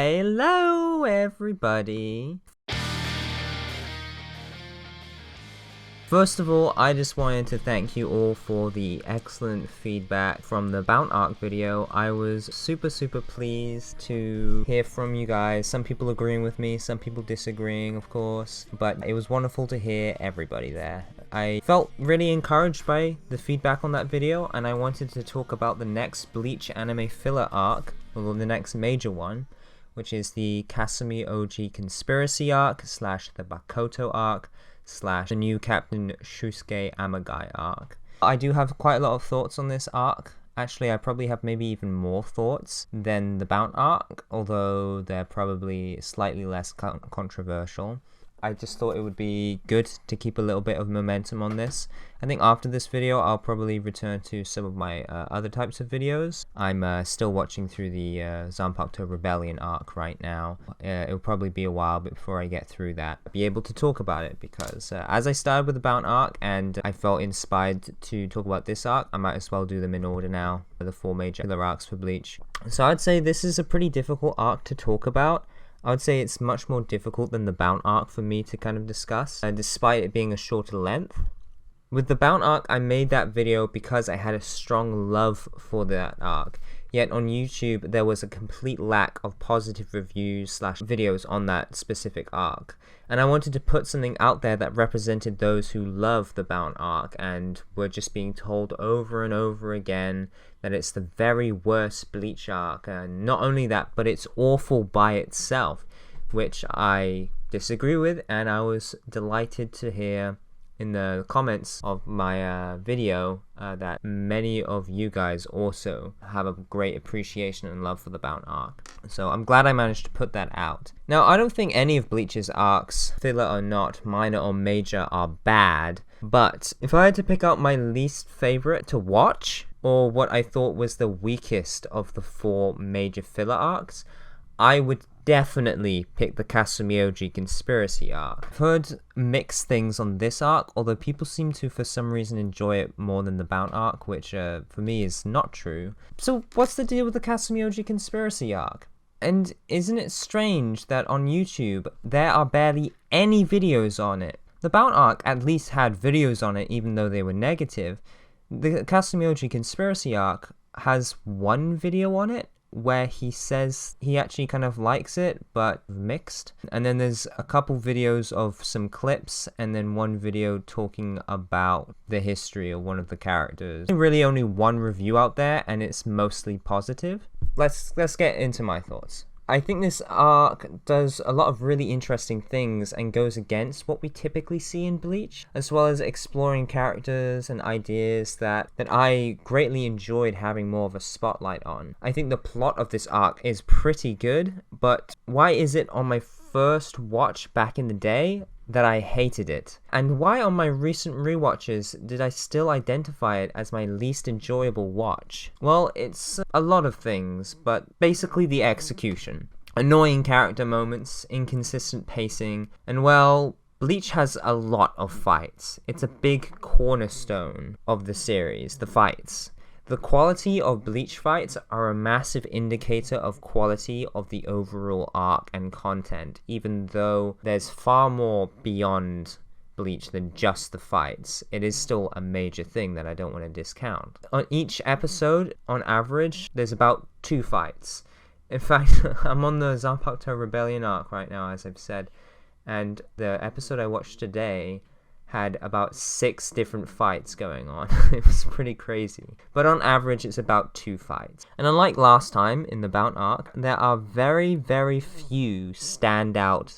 Hello, everybody. First of all, I just wanted to thank you all for the excellent feedback from the Bound Arc video. I was super pleased to hear from you guys. Some people agreeing with me, some people disagreeing, of course, but it was wonderful to hear everybody there. I felt really encouraged by the feedback on that video, and I wanted to talk about the next Bleach anime filler arc, or the next major one, which is the Kasumioji conspiracy arc / the Bakoto arc / the new Captain Shusuke Amagai arc. I do have quite a lot of thoughts on this arc. Actually, I probably have maybe even more thoughts than the Bound arc, although they're probably slightly less controversial. I just thought it would be good to keep a little bit of momentum on this. I think after this video, I'll probably return to some of my other types of videos. I'm still watching through the Zanpakuto Rebellion arc right now. It'll probably be a while before I get through that. Be able to talk about it because as I started with the Bound arc and I felt inspired to talk about this arc, I might as well do them in order now, the 4 major filler arcs for Bleach. So I'd say this is a pretty difficult arc to talk about. I would say it's much more difficult than the Bound arc for me to kind of discuss, despite it being a shorter length. With the Bound arc, I made that video because I had a strong love for that arc. Yet on YouTube, there was a complete lack of positive reviews / videos on that specific arc. And I wanted to put something out there that represented those who love the Bound arc and were just being told over and over again that it's the very worst Bleach arc. And not only that, but it's awful by itself, which I disagree with, and I was delighted to hear in the comments of my video that many of you guys also have a great appreciation and love for the Bound arc. So I'm glad I managed to put that out. Now, I don't think any of Bleach's arcs, filler or not, minor or major, are bad, but if I had to pick out my least favorite to watch, or what I thought was the weakest of the 4 major filler arcs, I would definitely pick the Kasumioji conspiracy arc. I've heard mixed things on this arc, although people seem to for some reason enjoy it more than the Bound arc, which for me is not true. So what's the deal with the Kasumioji conspiracy arc? And isn't it strange that on YouTube there are barely any videos on it? The Bound arc at least had videos on it even though they were negative. The Kasumioji conspiracy arc has one video on it where he says he actually kind of likes it, but mixed. And then there's a couple videos of some clips, and then one video talking about the history of one of the characters. Really only one review out there, and it's mostly positive. Let's get into my thoughts. I think this arc does a lot of really interesting things and goes against what we typically see in Bleach, as well as exploring characters and ideas that I greatly enjoyed having more of a spotlight on. I think the plot of this arc is pretty good, but why is it on my first watch back in the day that I hated it? And why on my recent rewatches did I still identify it as my least enjoyable watch? Well, it's a lot of things, but basically the execution. Annoying character moments, inconsistent pacing, and well, Bleach has a lot of fights. It's a big cornerstone of the series, the fights. The quality of Bleach fights are a massive indicator of quality of the overall arc and content, even though there's far more beyond Bleach than just the fights. It is still a major thing that I don't want to discount. On each episode, on average, there's about 2 fights. In fact, I'm on the Zanpakuto Rebellion arc right now, as I've said, and the episode I watched today had about 6 different fights going on. It was pretty crazy. But on average, it's about 2 fights. And unlike last time in the Bound arc, there are very few standout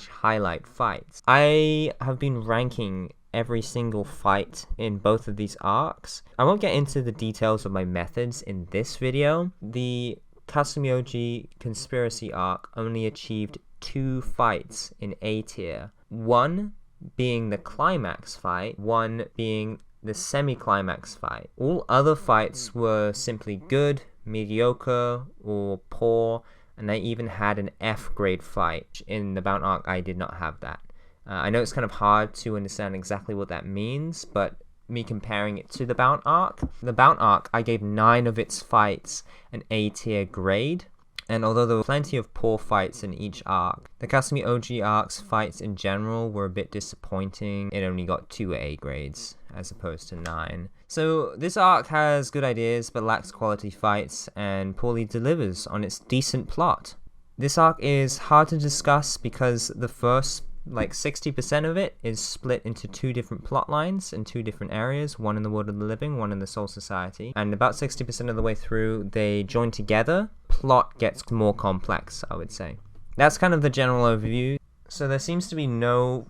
/ highlight fights. I have been ranking every single fight in both of these arcs. I won't get into the details of my methods in this video. The Kasumioji conspiracy arc only achieved 2 fights in A tier. One being the climax fight, one being the semi-climax fight. All other fights were simply good, mediocre, or poor, and I even had an F grade fight. In the Bound arc, I did not have that. I know it's kind of hard to understand exactly what that means, but me comparing it to the Bound arc, I gave 9 of its fights an A tier grade, And although there were plenty of poor fights in each arc, the Kasumioji arc's fights in general were a bit disappointing. It only got 2 A grades as opposed to 9. So this arc has good ideas but lacks quality fights and poorly delivers on its decent plot. This arc is hard to discuss because the first 60% of it is split into 2 different plot lines in 2 different areas, one in the world of the living, one in the Soul Society, and about 60% of the way through they join together. Plot gets more complex, I would say. That's kind of the general overview. So there seems to be no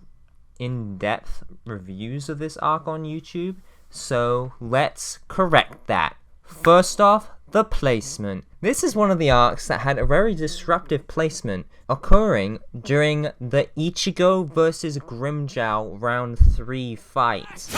in-depth reviews of this arc on YouTube, so let's correct that. First off, the placement. This is one of the arcs that had a very disruptive placement, occurring during the Ichigo vs Grimmjow round 3 fight.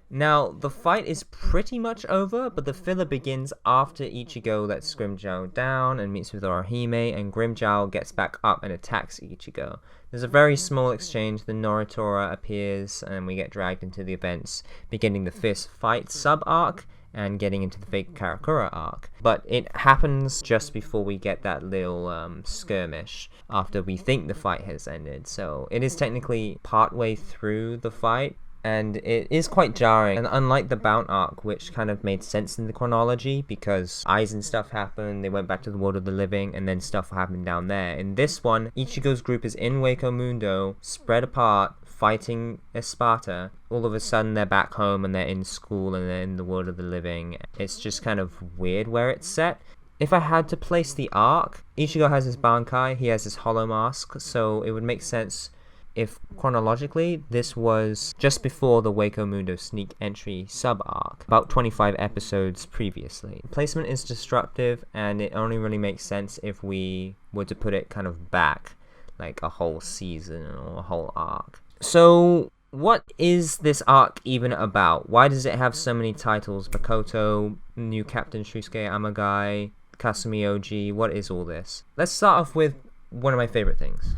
Now, the fight is pretty much over, but the filler begins after Ichigo lets Grimmjow down and meets with Orihime, and Grimmjow gets back up and attacks Ichigo. There's a very small exchange, then Noritora appears, and we get dragged into the events, beginning the fist fight sub-arc, and getting into the fake Karakura arc. But it happens just before we get that little skirmish, after we think the fight has ended. So it is technically partway through the fight, and it is quite jarring. And unlike the Bount arc, which kind of made sense in the chronology, because Aizen stuff happened, they went back to the world of the living, and then stuff happened down there. In this one, Ichigo's group is in Wako Mundo, spread apart, fighting Esparta. All of a sudden they're back home and they're in school and they're in the world of the living. It's just kind of weird where it's set. If I had to place the arc, Ichigo has his Bankai, he has his Hollow Mask, so it would make sense if chronologically this was just before the Wako Mundo sneak entry sub-arc, about 25 episodes previously. Placement is disruptive, and it only really makes sense if we were to put it kind of back, like a whole season or a whole arc. So what is this arc even about? Why does it have so many titles? Bakoto, new Captain Shusuke Amagai, Kasumioji, what is all this? Let's start off with one of my favorite things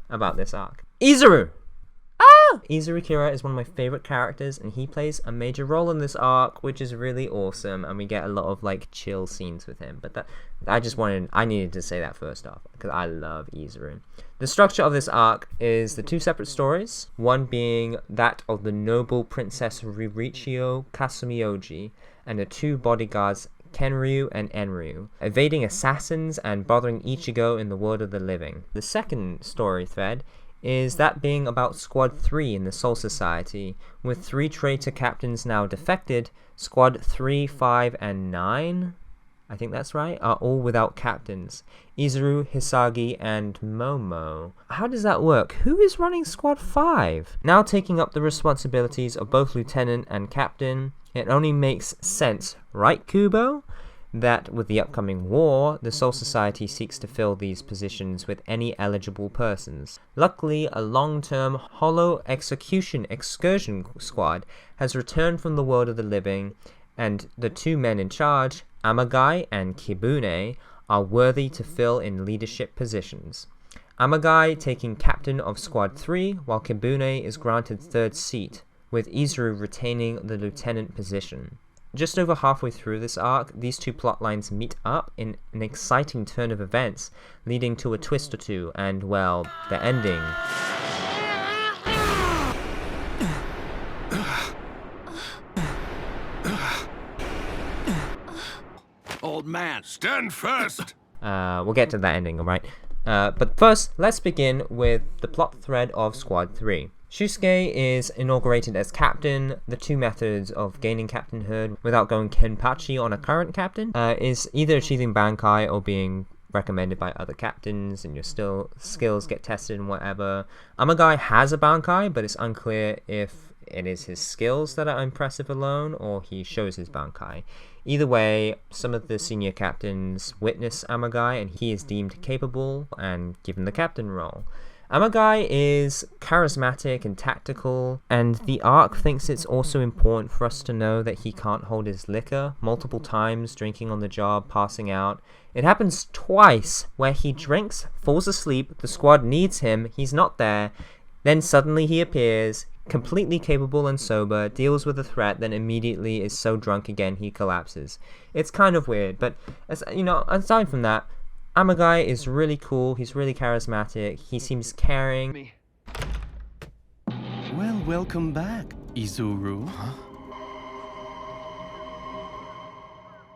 about this arc. Izuru! Izuru Kira is one of my favorite characters, and he plays a major role in this arc, which is really awesome, and we get a lot of chill scenes with him. But I needed to say that first off, because I love Izuru. The structure of this arc is the 2 separate stories, one being that of the noble Princess Rurichio Kasumioji, and the 2 bodyguards Kenryu and Enryu, evading assassins and bothering Ichigo in the world of the living. The second story thread is that being about Squad 3 in the Soul Society, with 3 traitor captains now defected. Squad 3, 5, and 9, I think that's right, are all without captains. Izuru, Hisagi, and Momo. How does that work? Who is running Squad 5? Now taking up the responsibilities of both lieutenant and captain, it only makes sense, right Kubo? That with the upcoming war, the Soul Society seeks to fill these positions with any eligible persons. Luckily, a long-term Hollow Execution Excursion Squad has returned from the world of the living, and the 2 men in charge, Amagai and Kibune, are worthy to fill in leadership positions. Amagai taking captain of Squad 3, while Kibune is granted 3rd seat, with Izuru retaining the lieutenant position. Just over halfway through this arc, these 2 plotlines meet up in an exciting turn of events, leading to a twist or 2, and, well, the ending. Old man, stand first! We'll get to that ending, alright? But first, let's begin with the plot thread of Squad 3. Shusuke is inaugurated as captain. The 2 methods of gaining captainhood without going Kenpachi on a current captain is either achieving Bankai or being recommended by other captains, and your skills get tested and whatever. Amagai has a Bankai, but it's unclear if it is his skills that are impressive alone, or he shows his Bankai. Either way, some of the senior captains witness Amagai, and he is deemed capable and given the captain role. Amagai is charismatic and tactical, and the arc thinks it's also important for us to know that he can't hold his liquor multiple times, drinking on the job, passing out. It happens twice where he drinks, falls asleep, the squad needs him, he's not there, then suddenly he appears, completely capable and sober, deals with a threat, then immediately is so drunk again he collapses. It's kind of weird, but aside from that, Amagai is really cool, he's really charismatic, he seems caring. Well, welcome back, Izuru.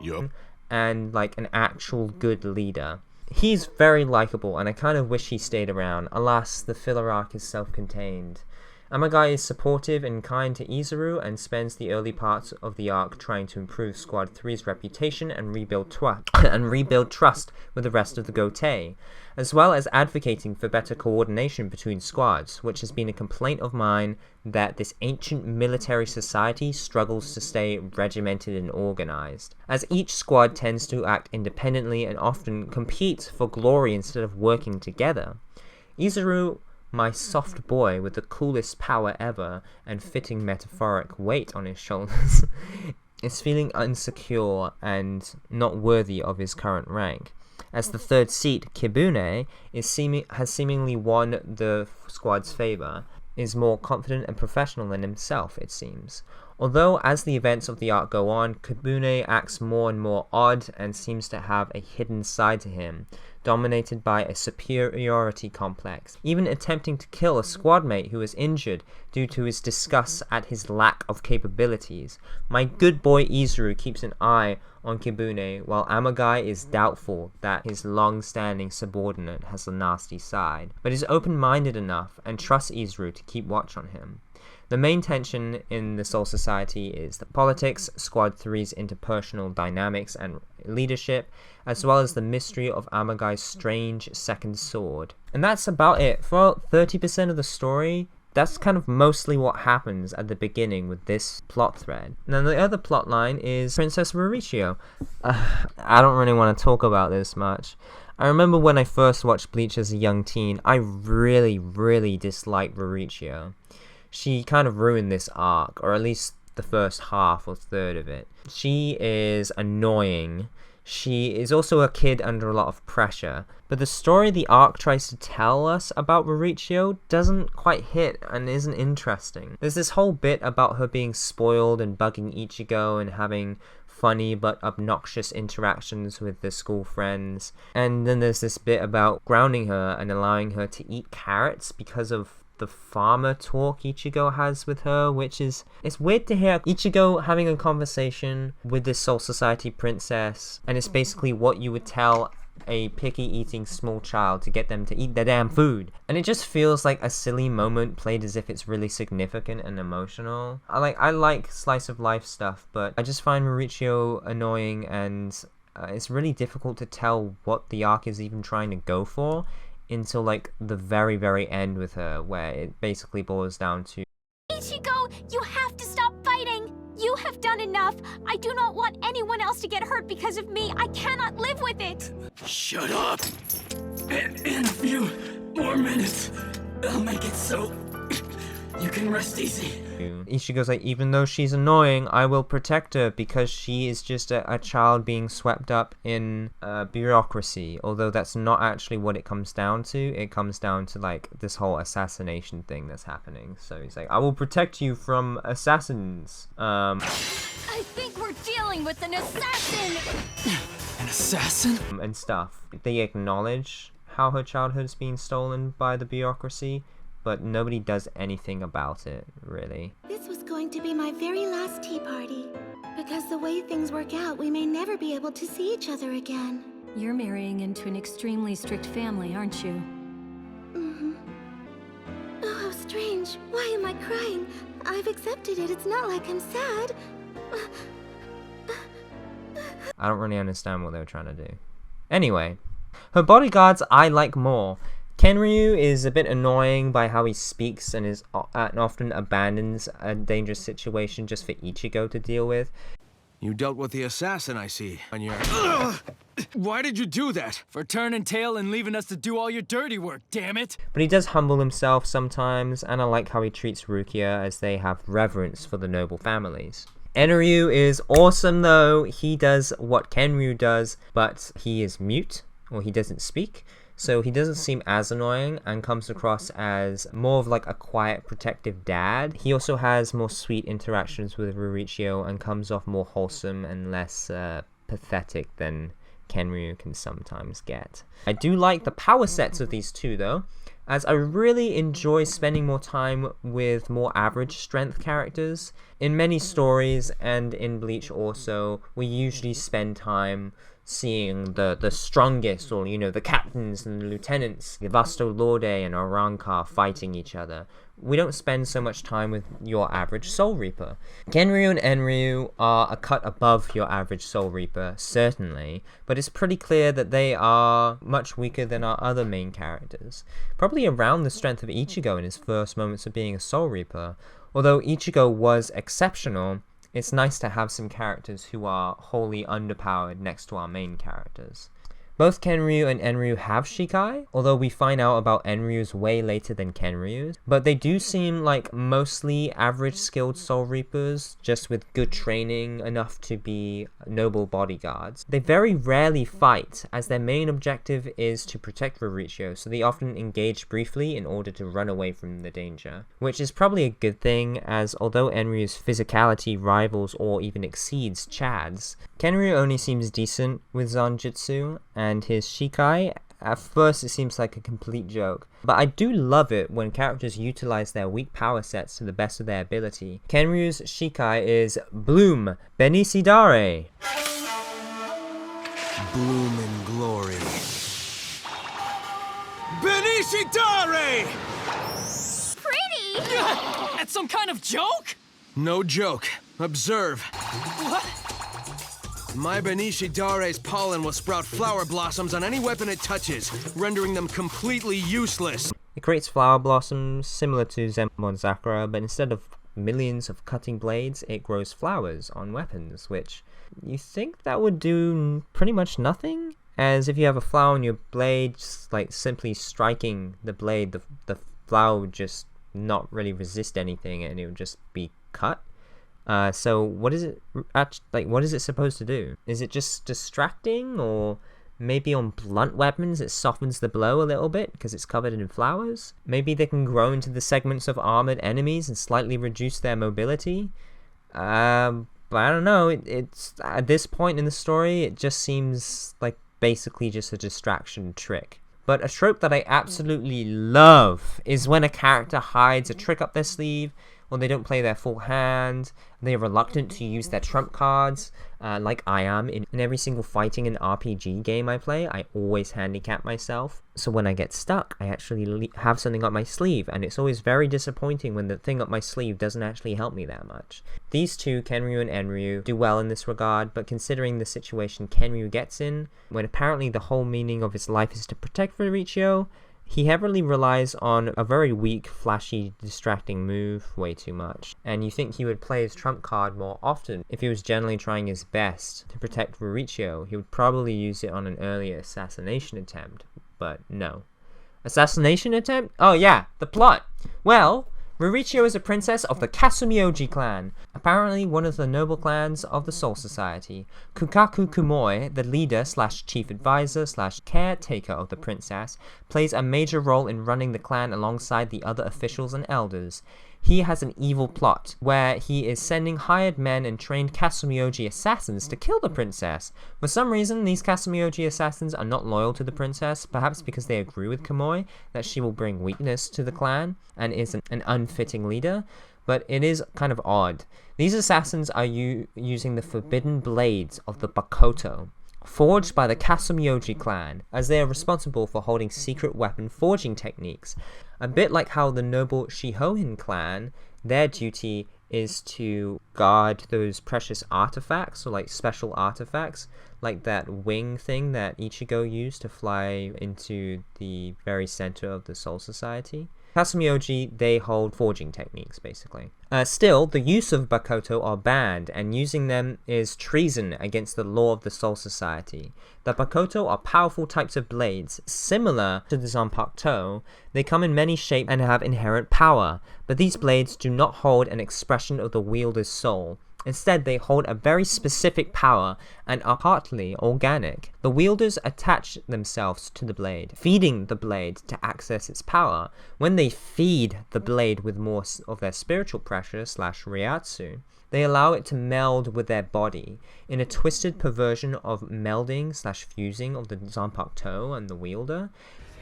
Yup. And like an actual good leader. He's very likable, and I kind of wish he stayed around. Alas, the filler arc is self-contained. Amagai is supportive and kind to Izuru and spends the early parts of the arc trying to improve Squad 3's reputation and rebuild trust with the rest of the Gotei, as well as advocating for better coordination between squads, which has been a complaint of mine that this ancient military society struggles to stay regimented and organized, as each squad tends to act independently and often compete for glory instead of working together. Izuru, my soft boy with the coolest power ever and fitting metaphoric weight on his shoulders, is feeling insecure and not worthy of his current rank. As the third seat, Kibune has seemingly won the squad's favor, is more confident and professional than himself, it seems. Although, as the events of the arc go on, Kibune acts more and more odd and seems to have a hidden side to him, dominated by a superiority complex, even attempting to kill a squad mate who is injured due to his disgust at his lack of capabilities. My good boy Izuru keeps an eye on Kibune, while Amagai is doubtful that his long-standing subordinate has a nasty side, but is open-minded enough and trusts Izuru to keep watch on him. The main tension in the Soul Society is the politics, Squad 3's interpersonal dynamics and leadership, as well as the mystery of Amagai's strange second sword. And that's about it. For about 30% of the story, that's kind of mostly what happens at the beginning with this plot thread. Now the other plot line is Princess Rurichio. I don't really want to talk about this much. I remember when I first watched Bleach as a young teen, I really disliked Rurichio. She kind of ruined this arc, or at least the first half or third of it. She is annoying. She is also a kid under a lot of pressure. But the story the arc tries to tell us about Rurichio doesn't quite hit and isn't interesting. There's this whole bit about her being spoiled and bugging Ichigo and having funny but obnoxious interactions with the school friends. And then there's this bit about grounding her and allowing her to eat carrots because of the farmer talk Ichigo has with her, which is, it's weird to hear Ichigo having a conversation with this Soul Society princess, and it's basically what you would tell a picky eating small child to get them to eat their damn food. And it just feels like a silly moment played as if it's really significant and emotional. I like slice of life stuff, but I just find Rurichio annoying, and it's really difficult to tell what the arc is even trying to go for until like the very end with her, where it basically boils down to Ichigo, you have to stop fighting! You have done enough! I do not want anyone else to get hurt because of me! I cannot live with it! Shut up! In a few more minutes, I'll make it so you can rest easy. Ichigo's like, even though she's annoying, I will protect her because she is just a child being swept up in bureaucracy. Although that's not actually what it comes down to. It comes down to like this whole assassination thing that's happening. So he's like, I will protect you from assassins. I think we're dealing with an assassin! An assassin? And stuff. They acknowledge how her childhood's been stolen by the bureaucracy, but nobody does anything about it, really. This was going to be my very last tea party. Because the way things work out, we may never be able to see each other again. You're marrying into an extremely strict family, aren't you? Mm-hmm. Oh, how strange. Why am I crying? I've accepted it. It's not like I'm sad. I don't really understand what they were trying to do. Anyway, her bodyguards I like more. Kenryu is a bit annoying by how he speaks and often abandons a dangerous situation just for Ichigo to deal with. You dealt with the assassin, I see, on your... Why did you do that? For turning tail and leaving us to do all your dirty work, damn it! But he does humble himself sometimes, and I like how he treats Rukia as they have reverence for the noble families. Enryu is awesome though. He does what Kenryu does, but he is mute, or he doesn't speak, so he doesn't seem as annoying and comes across as more of like a quiet, protective dad. He also has more sweet interactions with Rurichio and comes off more wholesome and less pathetic than Kenryu can sometimes get. I do like the power sets of these two though, as I really enjoy spending more time with more average strength characters. In many stories and in Bleach also, we usually spend time seeing the strongest, or the captains and the lieutenants, the Vasto Lorde and Arankar fighting each other. We don't spend so much time with your average Soul Reaper. Kenryu and Enryu are a cut above your average Soul Reaper, certainly, but it's pretty clear that they are much weaker than our other main characters. Probably around the strength of Ichigo in his first moments of being a Soul Reaper. Although Ichigo was exceptional, it's nice to have some characters who are wholly underpowered next to our main characters. Both Kenryu and Enryu have Shikai, although we find out about Enryu's way later than Kenryu's, but they do seem like mostly average skilled Soul Reapers, just with good training enough to be noble bodyguards. They very rarely fight, as their main objective is to protect Rurichio, so they often engage briefly in order to run away from the danger, which is probably a good thing, as although Enryu's physicality rivals or even exceeds Chad's, Kenryu only seems decent with Zanjutsu, and his Shikai, at first it seems like a complete joke. But I do love it when characters utilize their weak power sets to the best of their ability. Kenryu's Shikai is Bloom Benisidare. Bloom in glory. Benishidare! Pretty! That's some kind of joke? No joke. Observe. What? My Benishidare's pollen will sprout flower blossoms on any weapon it touches, rendering them completely useless. It creates flower blossoms similar to Zenmon Sakura, but instead of millions of cutting blades, it grows flowers on weapons, which you think that would do pretty much nothing? As if you have a flower on your blade, just like simply striking the blade, the flower would just not really resist anything and it would just be cut. So what is it what is it supposed to do? Is it just distracting, or maybe on blunt weapons it softens the blow a little bit because it's covered in flowers? Maybe they can grow into the segments of armored enemies and slightly reduce their mobility? But I don't know, it's at this point in the story it just seems like basically just a distraction trick. But a trope that I absolutely love is when a character hides a trick up their sleeve, or they don't play their full hand, they're reluctant to use their trump cards, like I am. In every single fighting and RPG game I play, I always handicap myself. So when I get stuck, I actually have something up my sleeve, and it's always very disappointing when the thing up my sleeve doesn't actually help me that much. These two, Kenryu and Enryu, do well in this regard, but considering the situation Kenryu gets in, when apparently the whole meaning of his life is to protect Rurichio, he heavily relies on a very weak, flashy, distracting move way too much, and you think he would play his trump card more often if he was generally trying his best to protect Rurichio. He would probably use it on an earlier assassination attempt, but no. Assassination attempt? Oh yeah, the plot! Well, Rurichio is a princess of the Kasumioji clan, apparently one of the noble clans of the Soul Society. Kukaku Kumoi, the leader / chief advisor / caretaker of the princess, plays a major role in running the clan alongside the other officials and elders. He has an evil plot, where he is sending hired men and trained Kasumioji assassins to kill the princess. For some reason, these Kasumioji assassins are not loyal to the princess, perhaps because they agree with Kamui that she will bring weakness to the clan and is an unfitting leader, but it is kind of odd. These assassins are using the forbidden blades of the Bakoto, forged by the Kasumioji clan, as they are responsible for holding secret weapon forging techniques. A bit like how the noble Shihohin clan, their duty is to guard those precious artifacts, or like special artifacts, like that wing thing that Ichigo used to fly into the very center of the Soul Society. Kasumioji, they hold forging techniques, basically. Still, the use of Bakoto are banned, and using them is treason against the law of the Soul Society. The Bakoto are powerful types of blades, similar to the Zanpakuto. They come in many shapes and have inherent power, but these blades do not hold an expression of the wielder's soul. Instead, they hold a very specific power and are partly organic. The wielders attach themselves to the blade, feeding the blade to access its power. When they feed the blade with more of their spiritual pressure / Reiatsu, they allow it to meld with their body in a twisted perversion of melding / fusing of the Zanpakuto and the wielder.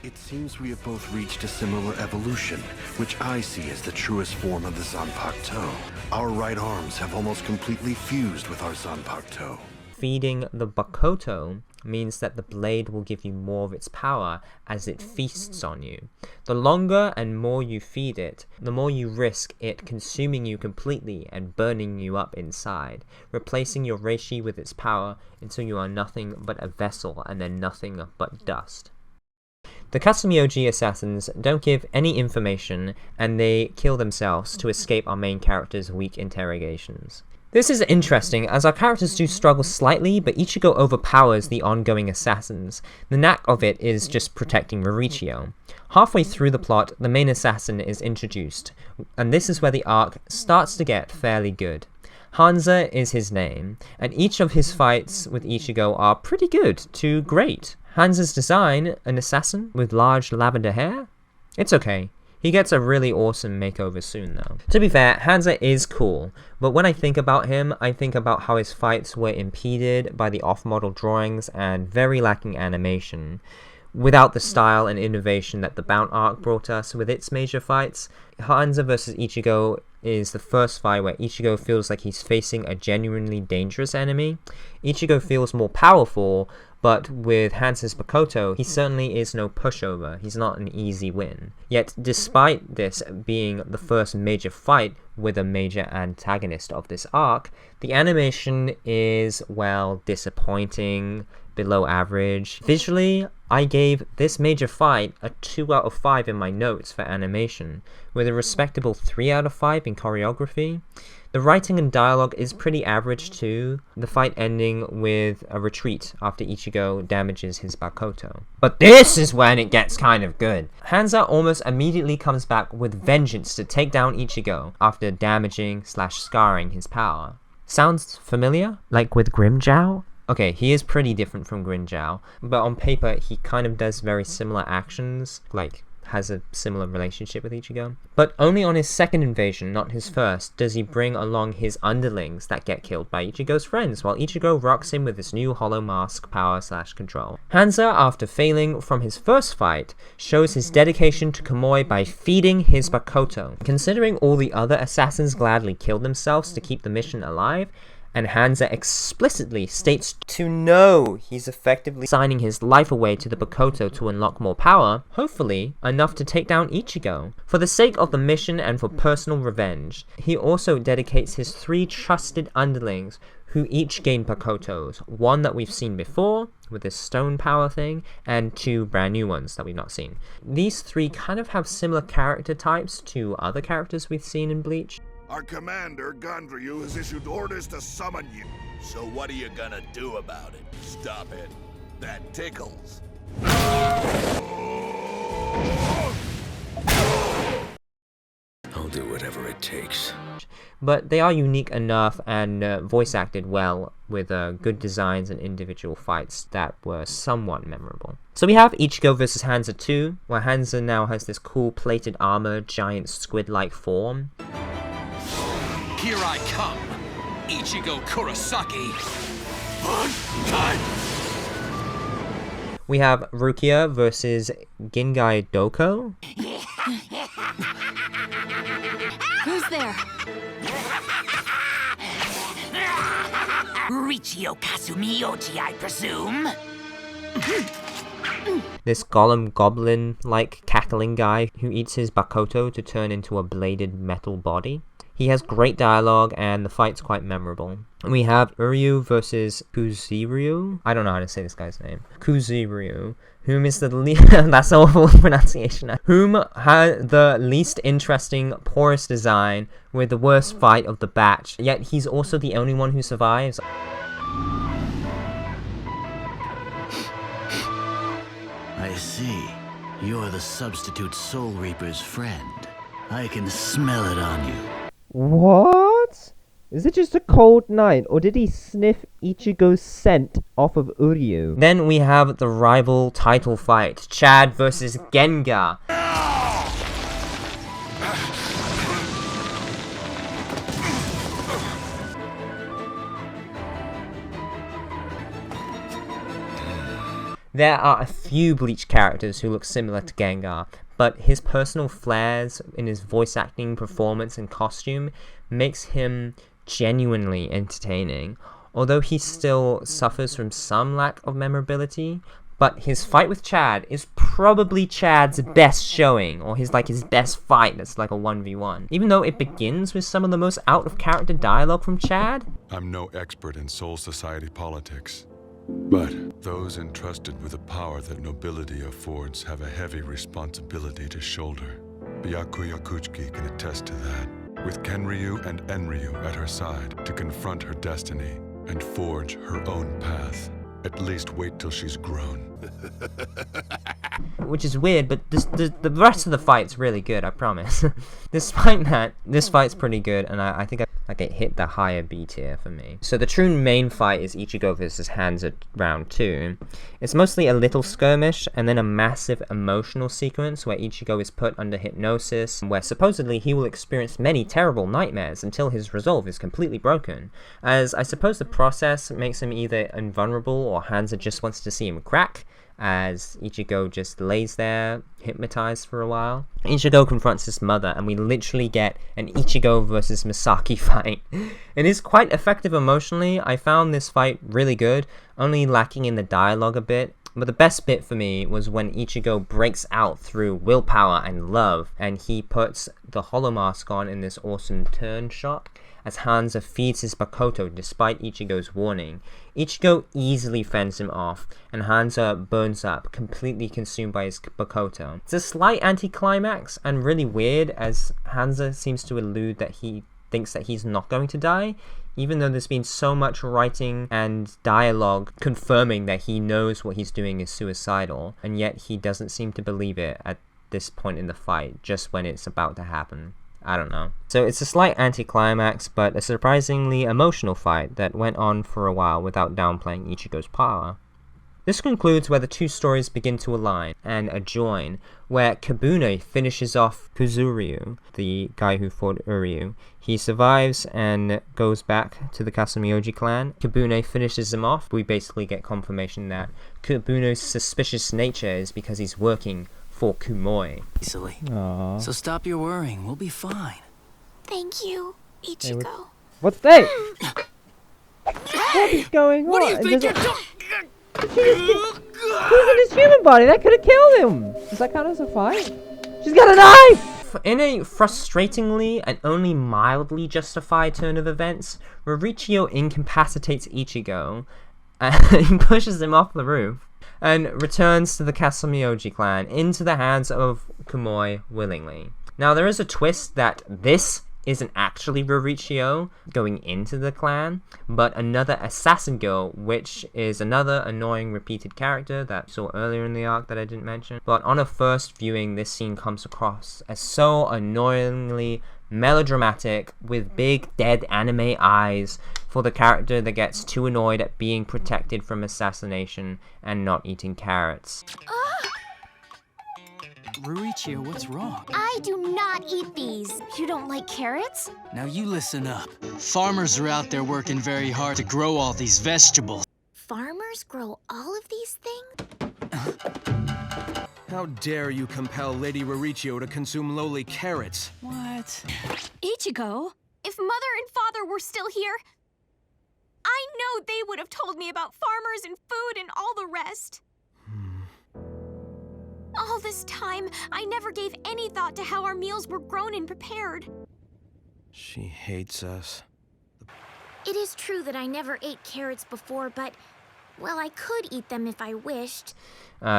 It seems we have both reached a similar evolution, which I see as the truest form of the Zanpakuto. Our right arms have almost completely fused with our Zanpakuto. Feeding the Bakoto means that the blade will give you more of its power as it feasts on you. The longer and more you feed it, the more you risk it consuming you completely and burning you up inside, replacing your reishi with its power until you are nothing but a vessel and then nothing but dust. The Kasumioji assassins don't give any information, and they kill themselves to escape our main character's weak interrogations. This is interesting, as our characters do struggle slightly, but Ichigo overpowers the ongoing assassins. The knack of it is just protecting Rurichio. Halfway through the plot, the main assassin is introduced, and this is where the arc starts to get fairly good. Hanza is his name, and each of his fights with Ichigo are pretty good to great. Hanza's design, an assassin with large lavender hair? It's okay. He gets a really awesome makeover soon though. To be fair, Hanza is cool, but when I think about him, I think about how his fights were impeded by the off-model drawings and very lacking animation. Without the style and innovation that the Bound arc brought us with its major fights, Hanza vs Ichigo is the first fight where Ichigo feels like he's facing a genuinely dangerous enemy. Ichigo feels more powerful, but with Hanza's Bakoto, he certainly is no pushover. He's not an easy win. Yet, despite this being the first major fight with a major antagonist of this arc, the animation is, well, disappointing, below average. Visually, I gave this major fight a 2 out of 5 in my notes for animation, with a respectable 3 out of 5 in choreography. The writing and dialogue is pretty average too, the fight ending with a retreat after Ichigo damages his Bakoto. But this is when it gets kind of good. Hanza almost immediately comes back with vengeance to take down Ichigo after damaging / scarring his power. Sounds familiar? Like with Grimmjow? Okay, he is pretty different from Grimmjow, but on paper he kind of does very similar actions, like has a similar relationship with Ichigo. But only on his second invasion, not his first, does he bring along his underlings that get killed by Ichigo's friends, while Ichigo rocks him with his new hollow mask power / control. Hanza, after failing from his first fight, shows his dedication to Kamui by feeding his Bakoto. Considering all the other assassins gladly killed themselves to keep the mission alive, and Hanza explicitly states to know he's effectively signing his life away to the Bakoto to unlock more power, hopefully enough to take down Ichigo. For the sake of the mission and for personal revenge, he also dedicates his 3 trusted underlings who each gain Bakotos, one that we've seen before with this stone power thing, and 2 brand new ones that we've not seen. These 3 kind of have similar character types to other characters we've seen in Bleach. Our commander, Gondryu, has issued orders to summon you. So what are you gonna do about it? Stop it. That tickles. I'll do whatever it takes. But they are unique enough and voice acted well, with good designs and individual fights that were somewhat memorable. So we have Ichigo vs Hanza 2, where Hanza now has this cool plated armor, giant squid-like form. Here I come, Ichigo Kurosaki. We have Rukia vs Gingai Doko. Who's there? Rurichio Kasumioji, I presume. This golem goblin-like cackling guy who eats his Bakoto to turn into a bladed metal body. He has great dialogue and the fight's quite memorable. We have Uryu versus Kuziryu. I don't know how to say this guy's name. Kuziryu, whom is the that's awful pronunciation. Whom had the least interesting, poorest design with the worst fight of the batch. Yet he's also the only one who survives. I see. You're the substitute Soul Reaper's friend. I can smell it on you. What? Is it just a cold night, or did he sniff Ichigo's scent off of Uryu? Then we have the rival title fight, Chad versus Gengar. There are a few Bleach characters who look similar to Gengar, but his personal flares in his voice acting, performance, and costume makes him genuinely entertaining, although he still suffers from some lack of memorability. But his fight with Chad is probably Chad's best showing, or his best fight that's like a 1v1. Even though it begins with some of the most out-of-character dialogue from Chad. I'm no expert in Soul Society politics, but those entrusted with the power that nobility affords have a heavy responsibility to shoulder. Byakuya Kuchiki can attest to that, with Kenryu and Enryu at her side to confront her destiny and forge her own path. At least wait till she's grown. Which is weird, but the rest of the fight's really good, I promise. Despite that, this fight's pretty good, and I think it hit the higher B tier for me. So the true main fight is Ichigo vs. Hanzo round 2. It's mostly a little skirmish, and then a massive emotional sequence where Ichigo is put under hypnosis, where supposedly he will experience many terrible nightmares until his resolve is completely broken. As I suppose the process makes him either invulnerable or Hanzo just wants to see him crack, as Ichigo just lays there, hypnotized for a while. Ichigo confronts his mother, and we literally get an Ichigo versus Misaki fight. It is quite effective emotionally. I found this fight really good, only lacking in the dialogue a bit. But the best bit for me was when Ichigo breaks out through willpower and love, and he puts the hollow mask on in this awesome turn shot, as Hanzo feeds his Bakoto despite Ichigo's warning. Ichigo easily fends him off, and Hanzo burns up, completely consumed by his Bakoto. It's a slight anticlimax, and really weird, as Hanzo seems to allude that he thinks that he's not going to die, even though there's been so much writing and dialogue confirming that he knows what he's doing is suicidal, and yet he doesn't seem to believe it at this point in the fight, just when it's about to happen. I don't know. So it's a slight anticlimax, but a surprisingly emotional fight that went on for a while without downplaying Ichigo's power. This concludes where the two stories begin to align and adjoin, where Kabune finishes off Kuzuryu, the guy who fought Uryu. He survives and goes back to the Kasumioji clan. Kabune finishes him off. We basically get confirmation that Kabune's suspicious nature is because he's working for Kumoi. Easily. So stop your worrying. We'll be fine. Thank you, Ichigo. Hey, what's that? What is going on? What do you think you're doing? Who's in his human body? That could have killed him. Does that count as a fight? She's got a knife! In a frustratingly and only mildly justified turn of events, Rurichio incapacitates Ichigo and pushes him off the roof, and returns to the Kasumioji clan into the hands of Kumoi willingly. Now there is a twist that this isn't actually Rurichio going into the clan, but another assassin girl, which is another annoying repeated character that we saw earlier in the arc that I didn't mention. But on a first viewing, this scene comes across as so annoyingly melodramatic, with big dead anime eyes for the character that gets too annoyed at being protected from assassination and not eating carrots. Rurichio, what's wrong? I do not eat these. You don't like carrots? Now you listen up. Farmers are out there working very hard to grow all these vegetables. Farmers grow all of these things? How dare you compel Lady Rurichio to consume lowly carrots? What? Ichigo? If Mother and Father were still here, I know they would have told me about farmers and food and all the rest. All this time, I never gave any thought to how our meals were grown and prepared. She hates us. It is true that I never ate carrots before, but, well, I could eat them if I wished.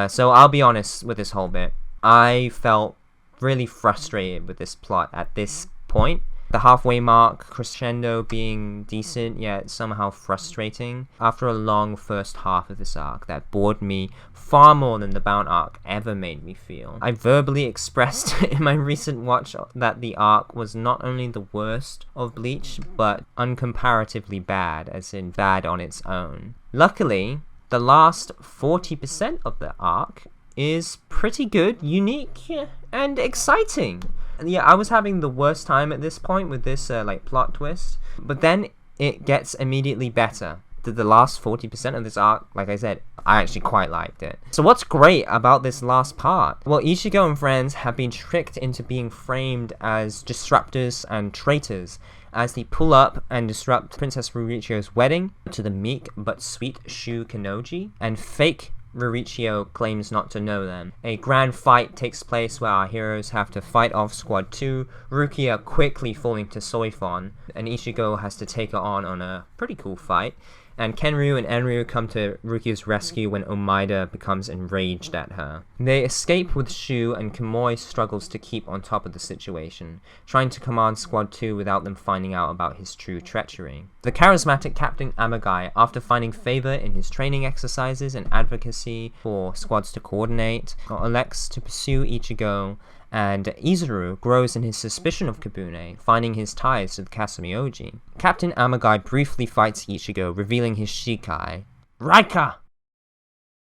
So I'll be honest with this whole bit. I felt really frustrated with this plot at this point, The halfway mark crescendo being decent, yet somehow frustrating. After a long first half of this arc that bored me far more than the Bound arc ever made me feel. I verbally expressed in my recent watch that the arc was not only the worst of Bleach, but uncomparatively bad, as in bad on its own. Luckily, the last 40% of the arc is pretty good, unique, and exciting. And yeah, I was having the worst time at this point with this like plot twist, but then it gets immediately better. The last 40% of this arc, like I said, I actually quite liked it. So what's great about this last part? Well, Ichigo and friends have been tricked into being framed as disruptors and traitors as they pull up and disrupt Princess Rurichio's wedding to the meek but sweet Shu Kanoji, and fake Rurichio claims not to know them. A grand fight takes place where our heroes have to fight off Squad 2, Rukia quickly falling to Soifon, and Ichigo has to take her on a pretty cool fight. And Kenryu and Enryu come to Rukia's rescue when Omaida becomes enraged at her. They escape with Shu, and Kamui struggles to keep on top of the situation, trying to command Squad 2 without them finding out about his true treachery. The charismatic Captain Amagai, after finding favor in his training exercises and advocacy for squads to coordinate, elects to pursue Ichigo, and Izuru grows in his suspicion of Kabune, finding his ties to the Kasumioji. Captain Amagai briefly fights Ichigo, revealing his Shikai, Raika!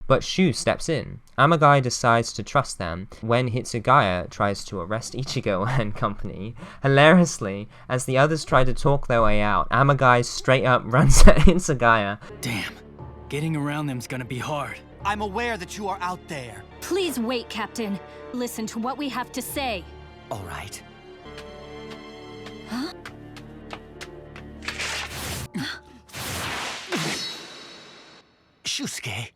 But Shu steps in. Amagai decides to trust them when Hitsugaya tries to arrest Ichigo and company. Hilariously, as the others try to talk their way out, Amagai straight up runs at Hitsugaya. Damn, getting around them's gonna be hard. I'm aware that you are out there. Please wait, Captain. Listen to what we have to say. All right. Huh? Shusuke.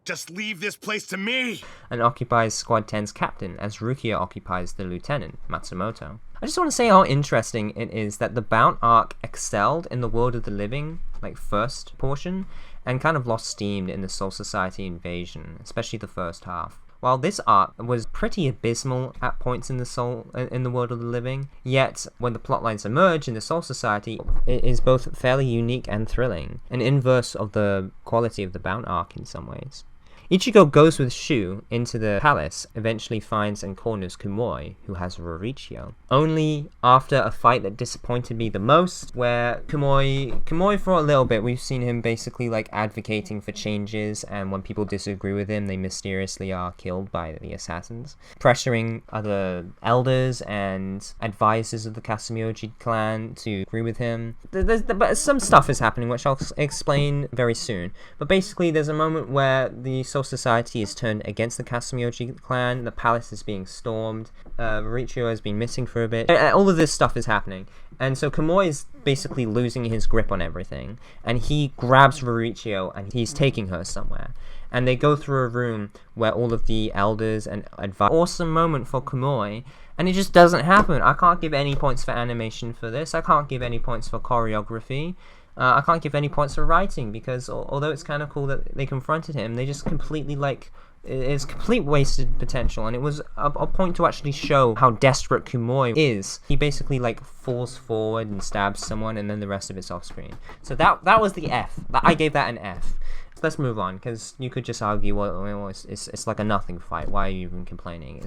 Just leave this place to me! And occupies Squad 10's captain, as Rukia occupies the lieutenant, Matsumoto. I just want to say how interesting it is that the Bound arc excelled in the World of the Living, like first portion, and kind of lost steam in the Soul Society invasion, especially the first half. While this arc was pretty abysmal at points in the World of the Living, yet when the plotlines emerge in the Soul Society, it is both fairly unique and thrilling, an inverse of the quality of the Bound arc in some ways. Ichigo goes with Shu into the palace, eventually finds and corners Kamui, who has Rurichio. Only after a fight that disappointed me the most, where Kamui for a little bit, we've seen him basically like advocating for changes, and when people disagree with him, they mysteriously are killed by the assassins. Pressuring other elders and advisors of the Kasumioji clan to agree with him. But some stuff is happening, which I'll explain very soon. But basically, there's a moment where the Soul Society is turned against the Kasumioji clan, the palace is being stormed, Rurichio has been missing for a bit, all of this stuff is happening, and so Kamui is basically losing his grip on everything, and he grabs Rurichio and he's taking her somewhere, and they go through a room where all of the elders and advise. Awesome moment for Kamui, and it just doesn't happen. I can't give any points for animation for this, I can't give any points for choreography, I can't give any points for writing, because although it's kind of cool that they confronted him, they just completely, like, it's complete wasted potential, and it was a point to actually show how desperate Kamui is. He basically, like, falls forward and stabs someone, and then the rest of it's off screen. So that was the F. I gave that an F. Let's move on, because you could just argue, well, it's like a nothing fight. Why are you even complaining?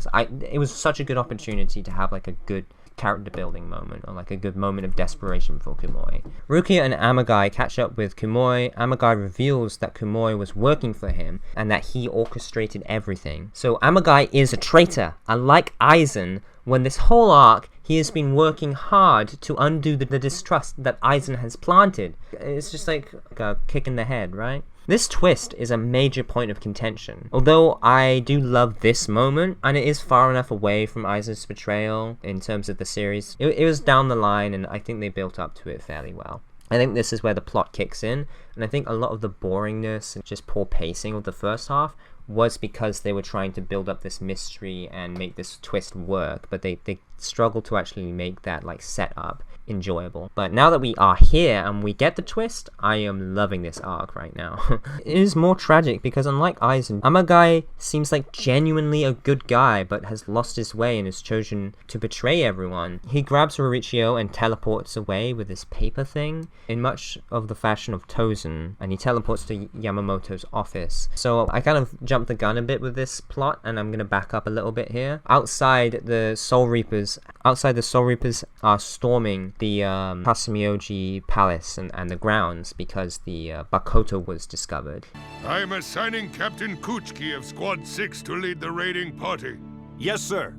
It was such a good opportunity to have, like, a good character building moment, or like a good moment of desperation for Kamui. Rukia and Amagai catch up with Kamui. Amagai reveals that Kamui was working for him and that he orchestrated everything. So Amagai is a traitor, unlike Aizen. When this whole arc, he has been working hard to undo the distrust that Aizen has planted. It's just like a kick in the head, right? This twist is a major point of contention. Although I do love this moment, and it is far enough away from Aizen's betrayal in terms of the series, it was down the line, and I think they built up to it fairly well. I think this is where the plot kicks in, and I think a lot of the boringness and just poor pacing of the first half was because they were trying to build up this mystery and make this twist work, but they struggled to actually make that like set up enjoyable. But now that we are here and we get the twist, I am loving this arc right now. It is more tragic because unlike Aizen, Amagai seems like genuinely a good guy but has lost his way and has chosen to betray everyone. He grabs Rurichio and teleports away with this paper thing in much of the fashion of Tozen, and he teleports to Yamamoto's office. So I kind of jumped the gun a bit with this plot, and I'm gonna back up a little bit here. Outside the Soul Reapers are storming the Kasumioji palace and the grounds because the Bakoto was discovered. I'm assigning Captain Kuchiki of Squad 6 to lead the raiding party. Yes, sir.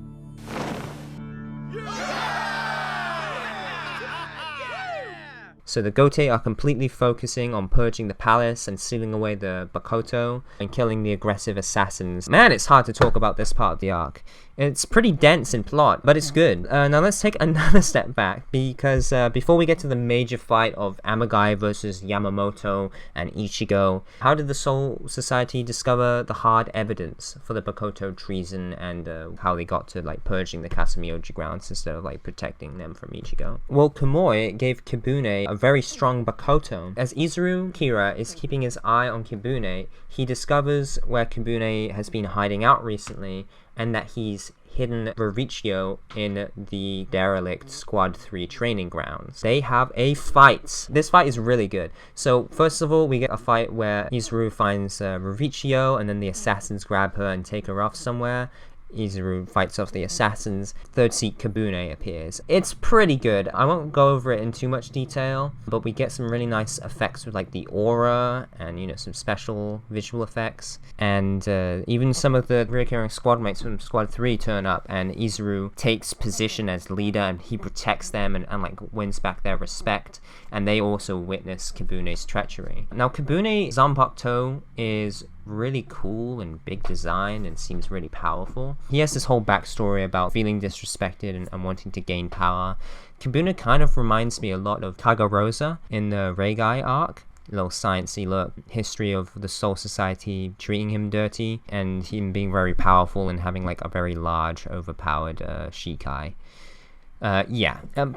So the Gote are completely focusing on purging the palace and sealing away the Bakoto and killing the aggressive assassins. Man, it's hard to talk about this part of the arc. It's pretty dense in plot, but it's good. Now let's take another step back, because before we get to the major fight of Amagai versus Yamamoto and Ichigo, how did the Soul Society discover the hard evidence for the Bakoto treason, and how they got to like purging the Kasumioji grounds instead of like protecting them from Ichigo? Well, Kamui gave Kibune a very strong Bakoto. As Izuru Kira is keeping his eye on Kibune, he discovers where Kibune has been hiding out recently, and that he's hidden Rurichio in the derelict Squad 3 training grounds. They have a fight. This fight is really good. So first of all, we get a fight where Izuru finds Rurichio, and then the assassins grab her and take her off somewhere. Izuru fights off the assassins. Third seat Kibune appears. It's pretty good. I won't go over it in too much detail, but we get some really nice effects with like the aura and, you know, some special visual effects. And even some of the recurring squad mates from Squad 3 turn up, and Izuru takes position as leader and he protects them and like wins back their respect. And they also witness Kibune's treachery. Now Kibune Zanpakuto is really cool and big design and seems really powerful. He has this whole backstory about feeling disrespected and wanting to gain power. Kibune kind of reminds me a lot of Kagarosa in the Reigai arc. A little sciencey look, history of the Soul Society treating him dirty, and him being very powerful and having like a very large, overpowered Shikai.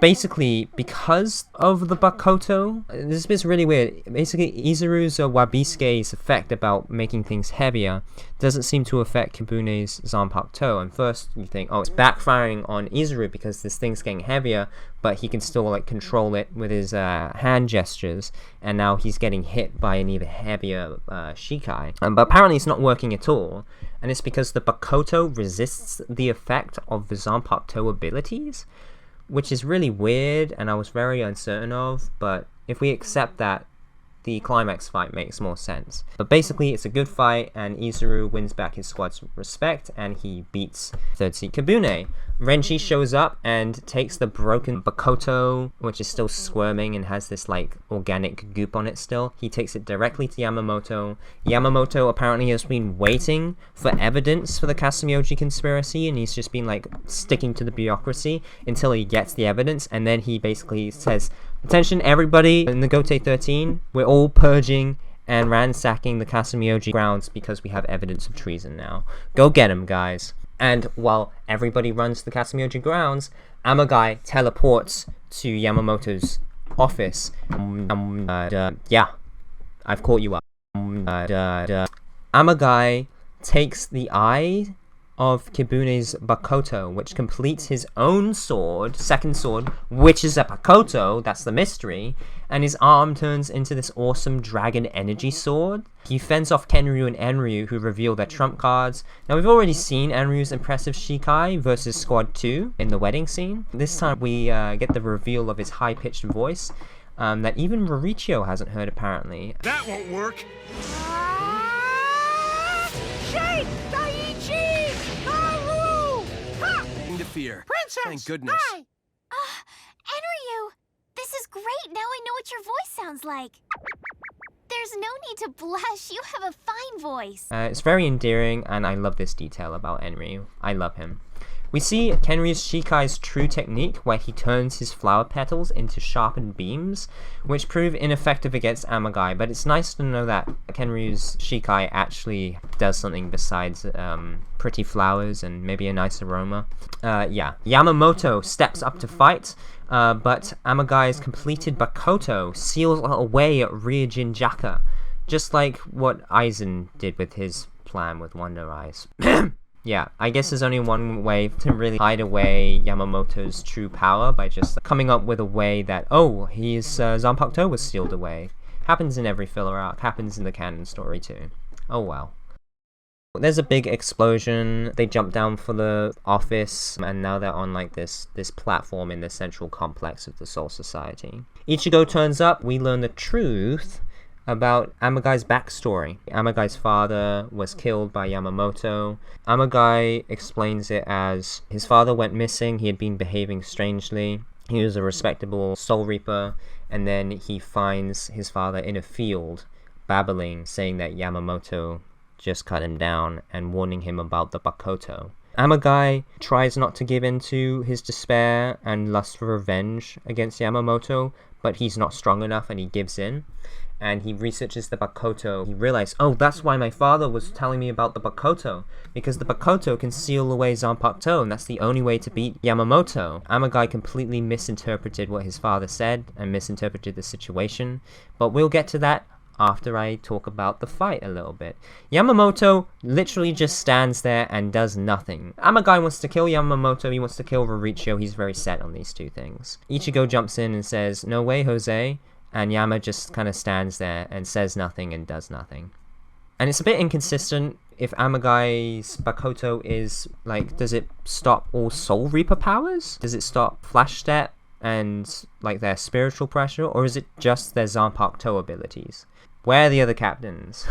Basically, because of the Bakoto, this bit's really weird. Basically, Izuru's Wabisuke's effect about making things heavier doesn't seem to affect Kibune's Zanpakuto. And first, you think, oh, it's backfiring on Izuru because this thing's getting heavier, but he can still like control it with his hand gestures, and now he's getting hit by an even heavier Shikai. But apparently it's not working at all, and it's because the Bakoto resists the effect of the Zanpakuto abilities, which is really weird and I was very uncertain of, but if we accept that, the climax fight makes more sense. But basically, it's a good fight, and Izuru wins back his squad's respect, and he beats third seat Kibune. Renji shows up and takes the broken Bakoto, which is still squirming and has this like organic goop on it still. He takes it directly to Yamamoto. Yamamoto apparently has been waiting for evidence for the Kasumioji conspiracy, and he's just been like sticking to the bureaucracy until he gets the evidence, and then he basically says, "Attention everybody in the Gote 13, we're all purging and ransacking the Kasumioji grounds because we have evidence of treason now. Go get him, guys." And while everybody runs to the Kasumioji grounds, Amagai teleports to Yamamoto's office. I've caught you up. Amagai takes the eye of Kibune's Bakoto, which completes his own sword, second sword, which is a Bakoto, that's the mystery, and his arm turns into this awesome dragon energy sword. He fends off Kenryu and Enryu, who reveal their trump cards. Now, we've already seen Enryu's impressive Shikai versus Squad 2 in the wedding scene. This time we get the reveal of his high-pitched voice that even Rurichio hasn't heard, apparently. That won't work! Shake! Daiichi! Haru! Ha! To fear. Princess! Thank goodness. Hi! Enryu! This is great! Now I know what your voice sounds like. There's no need to blush. You have a fine voice. It's very endearing, and I love this detail about Enryu. I love him. We see Kenryu's Shikai's true technique, where he turns his flower petals into sharpened beams, which prove ineffective against Amagai, but it's nice to know that Kenryu's Shikai actually does something besides pretty flowers and maybe a nice aroma. Yamamoto steps up to fight. but Amagai's completed Bakoto seals away at Ryujinjaka, just like what Aizen did with his plan with Wonder Eyes. Yeah, I guess there's only one way to really hide away Yamamoto's true power, by just coming up with a way that, oh, his Zanpakuto was sealed away. Happens in every filler arc, happens in the canon story too. Oh well. There's a big explosion, they jump down for the office, and now they're on like this platform in the central complex of the Soul Society. Ichigo turns up, we learn the truth about Amagai's backstory. Amagai's father was killed by Yamamoto. Amagai explains it as his father went missing, he had been behaving strangely, he was a respectable Soul Reaper, and then he finds his father in a field, babbling, saying that Yamamoto just cut him down and warning him about the Bakoto. Amagai tries not to give in to his despair and lust for revenge against Yamamoto, but he's not strong enough and he gives in. And he researches the Bakoto. He realized, oh, that's why my father was telling me about the Bakoto, because the Bakoto can seal away Zanpakuto, and that's the only way to beat Yamamoto. Amagai completely misinterpreted what his father said and misinterpreted the situation, but we'll get to that after I talk about the fight a little bit. Yamamoto literally just stands there and does nothing. Amagai wants to kill Yamamoto, he wants to kill Rurichio, he's very set on these two things. Ichigo jumps in and says, no way, Jose, and Yama just kind of stands there and says nothing and does nothing. And it's a bit inconsistent if Amagai's Bakoto is, like, does it stop all Soul Reaper powers? Does it stop Flash Step and, like, their spiritual pressure? Or is it just their Zanpakuto abilities? Where are the other captains?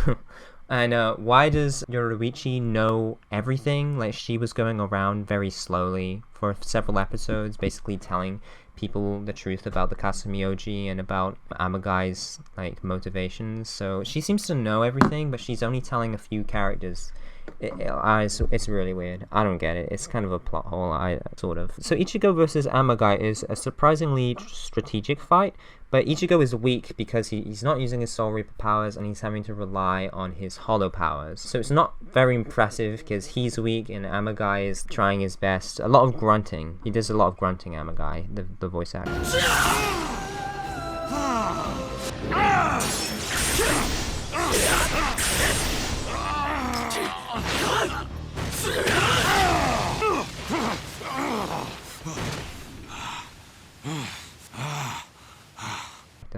And why does Yoruichi know everything? Like, she was going around very slowly for several episodes, basically telling people the truth about the Kasumioji and about Amagai's, like, motivations. So she seems to know everything, but she's only telling a few characters. It's really weird. I don't get it. It's kind of a plot hole, sort of. So Ichigo versus Amagai is a surprisingly strategic fight, but Ichigo is weak because he's not using his Soul Reaper powers and he's having to rely on his Hollow powers. So it's not very impressive because he's weak and Amagai is trying his best. A lot of grunting. He does a lot of grunting, Amagai, the voice actor.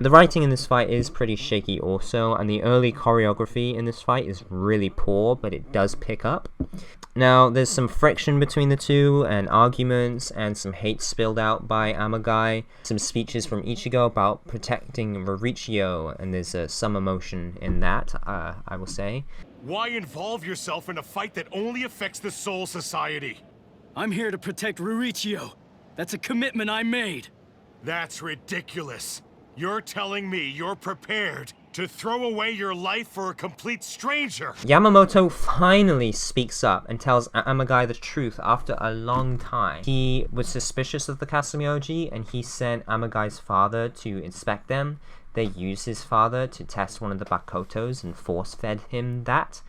The writing in this fight is pretty shaky also, and the early choreography in this fight is really poor, but it does pick up. Now, there's some friction between the two, and arguments, and some hate spilled out by Amagai, some speeches from Ichigo about protecting Rurichio, and there's some emotion in that, I will say. Why involve yourself in a fight that only affects the Soul Society? I'm here to protect Rurichio. That's a commitment I made. That's ridiculous. You're telling me you're prepared to throw away your life for a complete stranger? Yamamoto finally speaks up and tells Amagai the truth after a long time. He was suspicious of the Kasumioji and he sent Amagai's father to inspect them. They used his father to test one of the Bakotos and force-fed him that.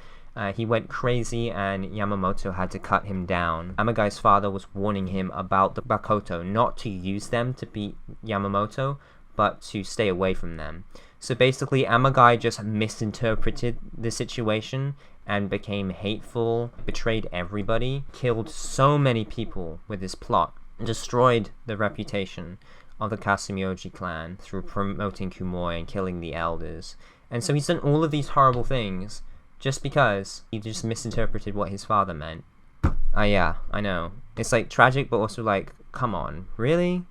He went crazy and Yamamoto had to cut him down. Amagai's father was warning him about the Bakoto, not to use them to beat Yamamoto, but to stay away from them. So basically, Amagai just misinterpreted the situation and became hateful, betrayed everybody, killed so many people with his plot, and destroyed the reputation of the Kasumioji clan through promoting Kumoi and killing the elders. And so he's done all of these horrible things just because he just misinterpreted what his father meant. Yeah, I know. It's like tragic, but also like, come on, really?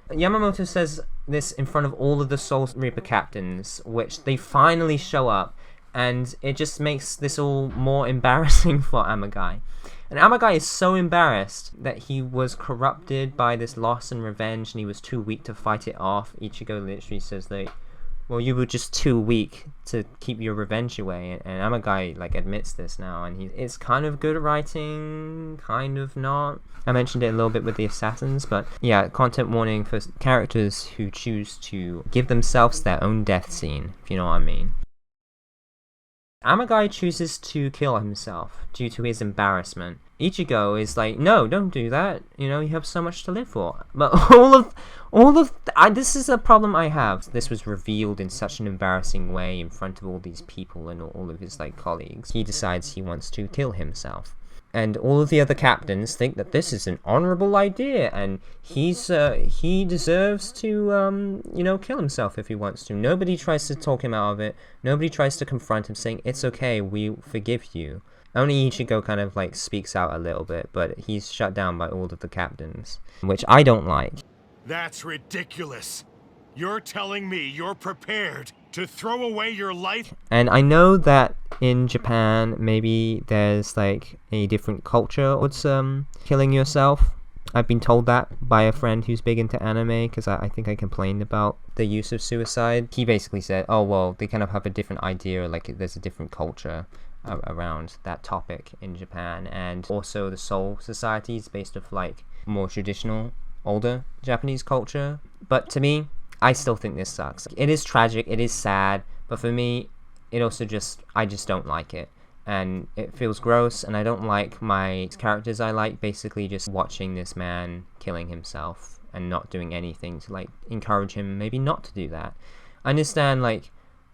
Yamamoto says this in front of all of the Soul Reaper captains, which they finally show up, and it just makes this all more embarrassing for Amagai. And Amagai is so embarrassed that he was corrupted by this loss and revenge, and he was too weak to fight it off. Ichigo literally says that, well, you were just too weak to keep your revenge away, and Amagai, like, admits this now, and it's kind of good writing, kind of not. I mentioned it a little bit with the assassins, but yeah, content warning for characters who choose to give themselves their own death scene, if you know what I mean. Amagai chooses to kill himself due to his embarrassment. Ichigo is like, no, don't do that. You know, you have so much to live for. But this is a problem I have. This was revealed in such an embarrassing way in front of all these people and all of his like colleagues. He decides he wants to kill himself. And all of the other captains think that this is an honorable idea, and he deserves to, you know, kill himself if he wants to. Nobody tries to talk him out of it. Nobody tries to confront him, saying, it's okay, we forgive you. Only Ichigo kind of, like, speaks out a little bit, but he's shut down by all of the captains, which I don't like. That's ridiculous. You're telling me you're prepared to throw away your life? And I know that in Japan, maybe there's like a different culture towards killing yourself. I've been told that by a friend who's big into anime, because I think I complained about the use of suicide. He basically said, oh well, they kind of have a different idea, like there's a different culture around that topic in Japan. And also the Soul Society is based off like more traditional, older Japanese culture. But to me, I still think this sucks. It is tragic, it is sad, but for me, it also I just don't like it. And it feels gross, and I don't like my characters I like basically just watching this man killing himself and not doing anything to like encourage him maybe not to do that. I understand like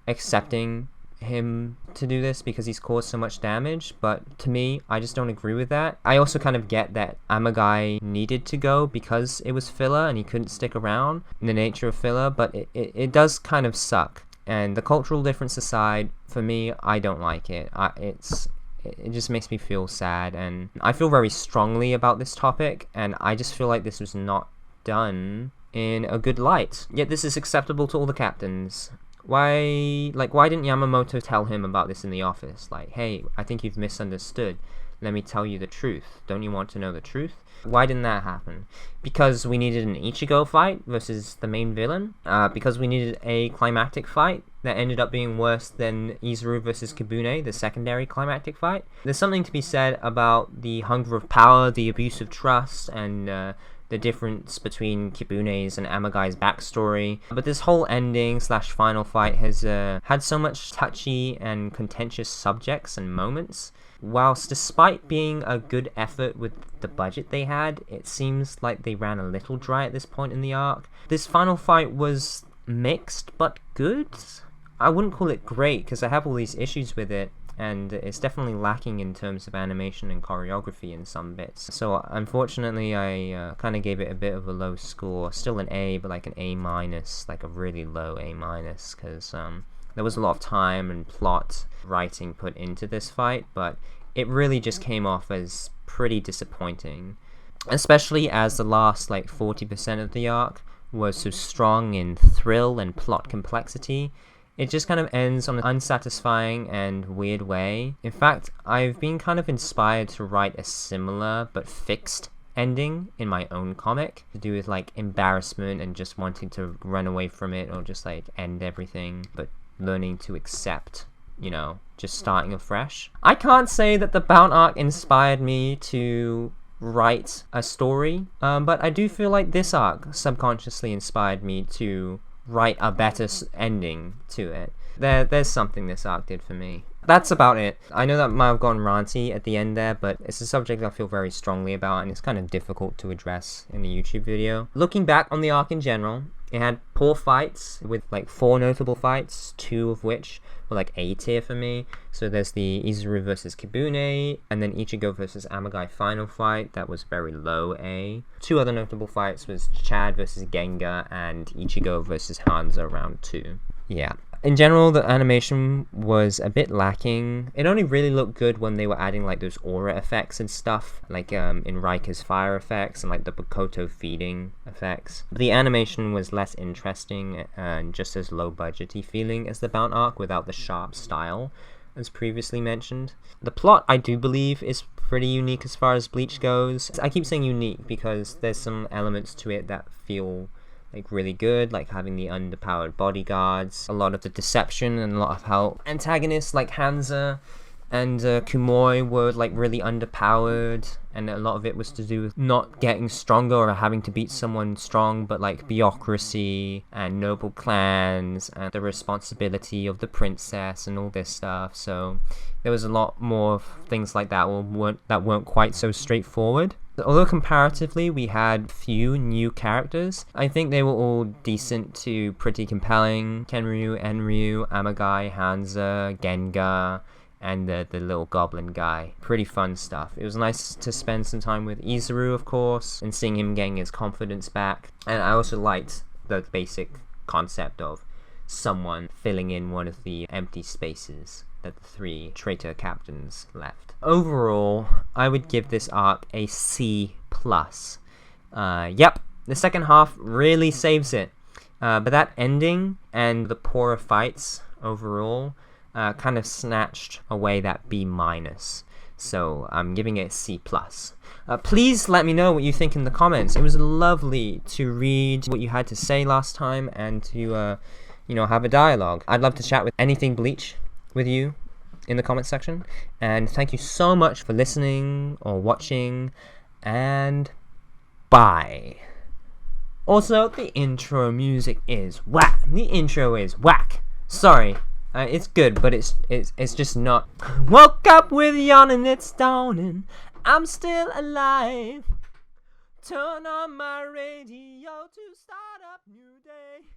accepting him to do this because he's caused so much damage, but to me, I just don't agree with that. I also kind of get that Amagai needed to go because it was filler and he couldn't stick around in the nature of filler, but it does kind of suck. And the cultural difference aside, for me, I don't like it. It just makes me feel sad, and I feel very strongly about this topic, and I just feel like this was not done in a good light. Yet this is acceptable to all the captains. Why didn't Yamamoto tell him about this in the office? Like, hey, I think you've misunderstood. Let me tell you the truth. Don't you want to know the truth? Why didn't that happen? Because we needed an Ichigo fight versus the main villain? Because we needed a climactic fight that ended up being worse than Izuru versus Kibune, the secondary climactic fight? There's something to be said about the hunger of power, the abuse of trust, and the difference between Kibune's and Amagai's backstory. But this whole ending / final fight has had so much touchy and contentious subjects and moments. Whilst despite being a good effort with the budget they had, it seems like they ran a little dry at this point in the arc. This final fight was mixed but good. I wouldn't call it great because I have all these issues with it, and it's definitely lacking in terms of animation and choreography in some bits. So unfortunately I kind of gave it a bit of a low score. Still an A, but like an A-, like a really low A-, because there was a lot of time and plot writing put into this fight, but it really just came off as pretty disappointing. Especially as the last like 40% of the arc was so strong in thrill and plot complexity. It just kind of ends on an unsatisfying and weird way. In fact, I've been kind of inspired to write a similar but fixed ending in my own comic to do with like embarrassment and just wanting to run away from it or just like end everything, but learning to accept, you know, just starting afresh. I can't say that the Bound arc inspired me to write a story, but I do feel like this arc subconsciously inspired me to write a better ending to it. There's something this arc did for me. That's about it. I know that might have gone ranty at the end there, but it's a subject I feel very strongly about, and it's kind of difficult to address in a YouTube video. Looking back on the arc in general, it had poor fights, with like 4 notable fights, 2 of which were like A tier for me. So there's the Izuru versus Kibune, and then Ichigo versus Amagai final fight, that was very low A. 2 other notable fights was Chad versus Genga and Ichigo versus Hanzo round 2. Yeah. In general, the animation was a bit lacking. It only really looked good when they were adding like those aura effects and stuff, like in Rika's fire effects and like the Bakoto feeding effects. The animation was less interesting and just as low budgety feeling as the Bound arc without the sharp style, as previously mentioned. The plot, I do believe, is pretty unique as far as Bleach goes. I keep saying unique because there's some elements to it that feel like really good, like having the underpowered bodyguards, a lot of the deception, and a lot of how antagonists like Hanzo and Kumoi were like really underpowered, and a lot of it was to do with not getting stronger or having to beat someone strong, but like bureaucracy and noble clans and the responsibility of the princess and all this stuff. So there was a lot more things like that weren't quite so straightforward. Although comparatively we had few new characters, I think they were all decent to pretty compelling. Kenryu, Enryu, Amagai, Hanza, Genga, and the little goblin guy. Pretty fun stuff. It was nice to spend some time with Izuru, of course, and seeing him getting his confidence back. And I also liked the basic concept of someone filling in one of the empty spaces that the 3 traitor captains left. Overall, I would give this arc a C+. Yep, the second half really saves it. But that ending and the poorer fights overall kind of snatched away that B-. So I'm giving it a C+. Please let me know what you think in the comments. It was lovely to read what you had to say last time and to have a dialogue. I'd love to chat with anything Bleach with you in the comment section. And thank you so much for listening or watching, and bye. Also, the intro music is whack. The intro is whack. Sorry. It's good, but it's just not. Woke up with yawn and it's dawning. I'm still alive. Turn on my radio to start up new day.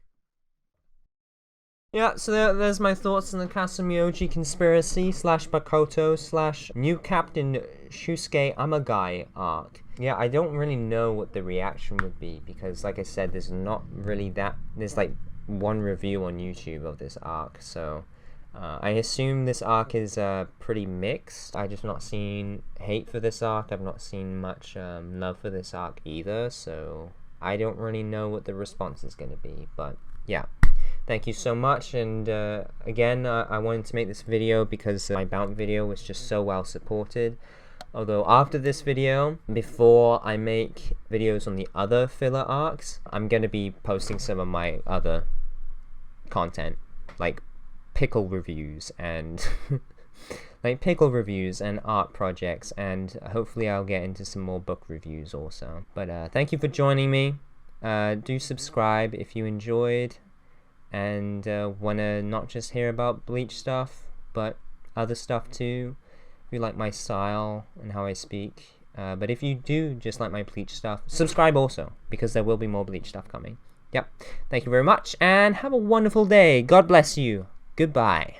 Yeah, so there's my thoughts on the Kasumioji conspiracy / Bakoto / new Captain Shusuke Amagai arc. Yeah, I don't really know what the reaction would be because, like I said, there's not really that. There's like one review on YouTube of this arc, so I assume this arc is pretty mixed. I just not seen hate for this arc. I've not seen much love for this arc either, so I don't really know what the response is going to be. But yeah, thank you so much. And again, I wanted to make this video because my Bounce video was just so well supported. Although after this video, before I make videos on the other filler arcs, I'm going to be posting some of my other content, like pickle reviews and art projects, and hopefully I'll get into some more book reviews also. But thank you for joining me. Do subscribe if you enjoyed and want to not just hear about Bleach stuff, but other stuff too. If you like my style and how I speak. But if you do just like my Bleach stuff, subscribe also, because there will be more Bleach stuff coming. Yep. Thank you very much, and have a wonderful day. God bless you. Goodbye.